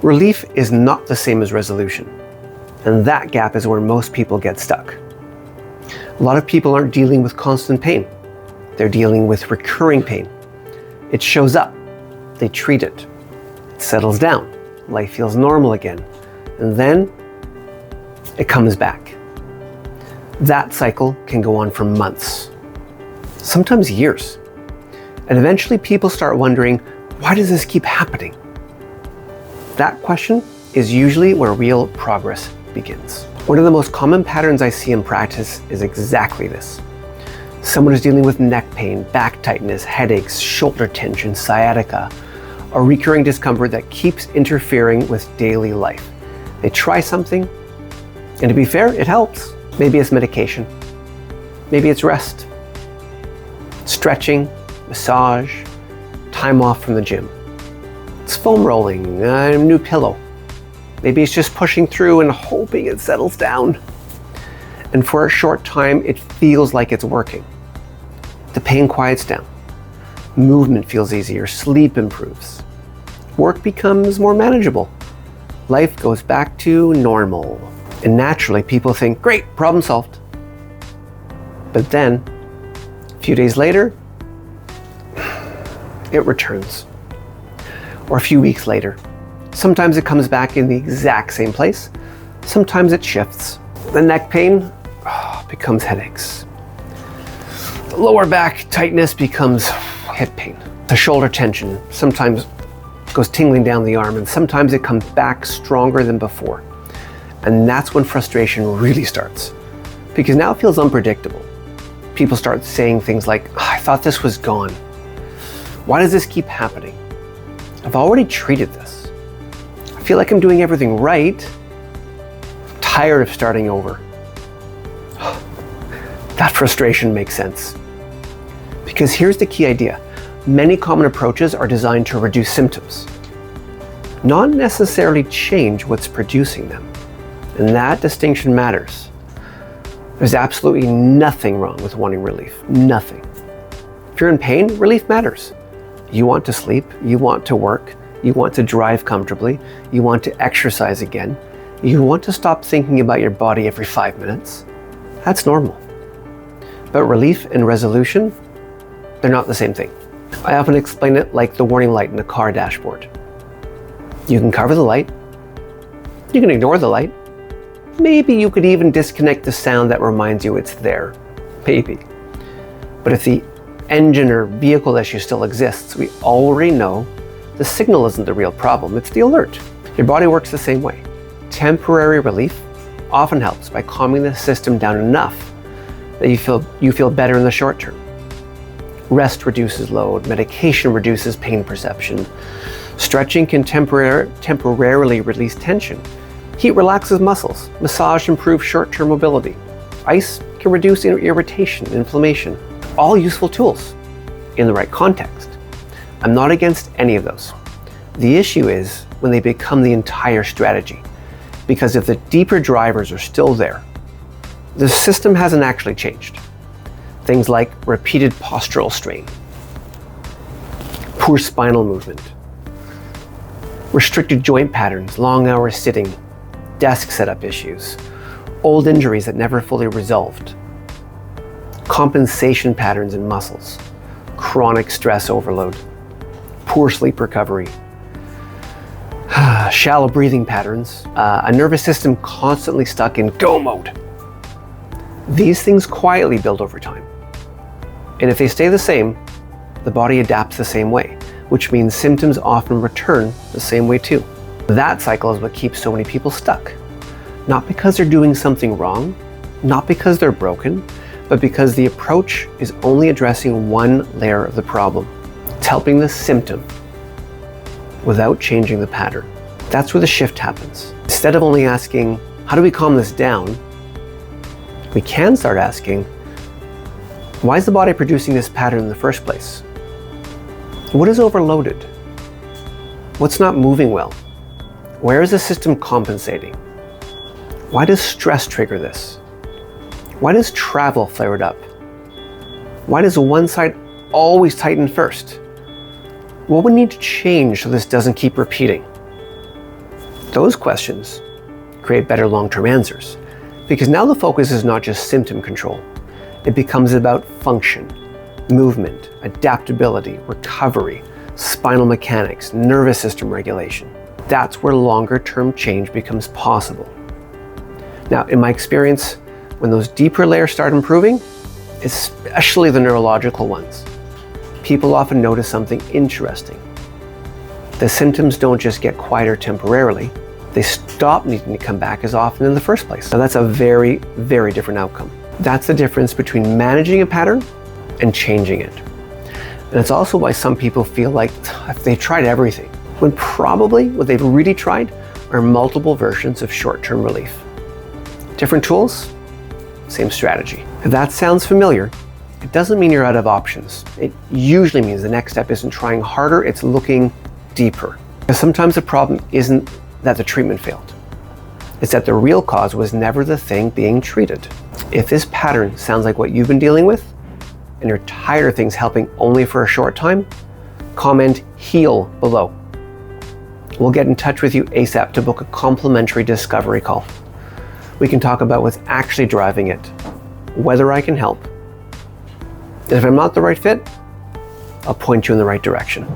Relief is not the same as resolution, and that gap is where most people get stuck. A lot of people aren't dealing with constant pain. They're dealing with recurring pain. It shows up, they treat it, it settles down, life feels normal again, and then it comes back. That cycle can go on for months, sometimes years. And eventually people start wondering, why does this keep happening? That question is usually where real progress begins. One of the most common patterns I see in practice is exactly this. Someone is dealing with neck pain, back tightness, headaches, shoulder tension, sciatica, a recurring discomfort that keeps interfering with daily life. They try something, and to be fair, it helps. Maybe it's medication. Maybe it's rest, stretching, massage, time off from the gym. It's foam rolling, a new pillow. Maybe it's just pushing through and hoping it settles down. And for a short time, it feels like it's working. The pain quiets down. Movement feels easier, sleep improves. Work becomes more manageable. Life goes back to normal. And naturally, people think, great, problem solved. But then, a few days later, it returns. Or a few weeks later. Sometimes it comes back in the exact same place. Sometimes it shifts. The neck pain becomes headaches. The lower back tightness becomes hip pain. The shoulder tension sometimes goes tingling down the arm, and sometimes it comes back stronger than before. And that's when frustration really starts, because now it feels unpredictable. People start saying things like, I thought this was gone. Why does this keep happening? I've already treated this. I feel like I'm doing everything right. I'm tired of starting over. That frustration makes sense. Because here's the key idea. Many common approaches are designed to reduce symptoms, not necessarily change what's producing them. And that distinction matters. There's absolutely nothing wrong with wanting relief. Nothing. If you're in pain, relief matters. You want to sleep, you want to work, you want to drive comfortably, you want to exercise again, you want to stop thinking about your body every 5 minutes. That's normal. But relief and resolution, they're not the same thing. I often explain it like the warning light in a car dashboard. You can cover the light, you can ignore the light, maybe you could even disconnect the sound that reminds you it's there, maybe. But if the engine or vehicle issue still exists, we already know the signal isn't the real problem, it's the alert. Your body works the same way. Temporary relief often helps by calming the system down enough that you feel better in the short term. Rest reduces load, medication reduces pain perception. Stretching can temporarily release tension. Heat relaxes muscles. Massage improves short-term mobility. Ice can reduce irritation, inflammation. All useful tools in the right context. I'm not against any of those. The issue is when they become the entire strategy. Because if the deeper drivers are still there, the system hasn't actually changed. Things like repeated postural strain, poor spinal movement, restricted joint patterns, long hours sitting, desk setup issues, old injuries that never fully resolved, compensation patterns in muscles, chronic stress overload, poor sleep recovery, shallow breathing patterns, a nervous system constantly stuck in go mode. These things quietly build over time. And if they stay the same, the body adapts the same way, which means symptoms often return the same way too. That cycle is what keeps so many people stuck. Not because they're doing something wrong, not because they're broken, but because the approach is only addressing one layer of the problem. It's helping the symptom without changing the pattern. That's where the shift happens. Instead of only asking, how do we calm this down? We can start asking, why is the body producing this pattern in the first place? What is overloaded? What's not moving well? Where is the system compensating? Why does stress trigger this? Why does travel flare it up? Why does one side always tighten first? What would need to change so this doesn't keep repeating? Those questions create better long-term answers, because now the focus is not just symptom control. It becomes about function, movement, adaptability, recovery, spinal mechanics, nervous system regulation. That's where longer-term change becomes possible. Now, in my experience, when those deeper layers start improving, especially the neurological ones, people often notice something interesting. The symptoms don't just get quieter temporarily, they stop needing to come back as often in the first place. Now that's a very, very different outcome. That's the difference between managing a pattern and changing it. And it's also why some people feel like they've tried everything, when probably what they've really tried are multiple versions of short-term relief. Different tools, same strategy. If that sounds familiar, it doesn't mean you're out of options. It usually means the next step isn't trying harder, it's looking deeper. Because sometimes the problem isn't that the treatment failed. It's that the real cause was never the thing being treated. If this pattern sounds like what you've been dealing with, and you're tired of things helping only for a short time, comment HEAL below. We'll get in touch with you ASAP to book a complimentary discovery call. We can talk about what's actually driving it, whether I can help. And if I'm not the right fit, I'll point you in the right direction.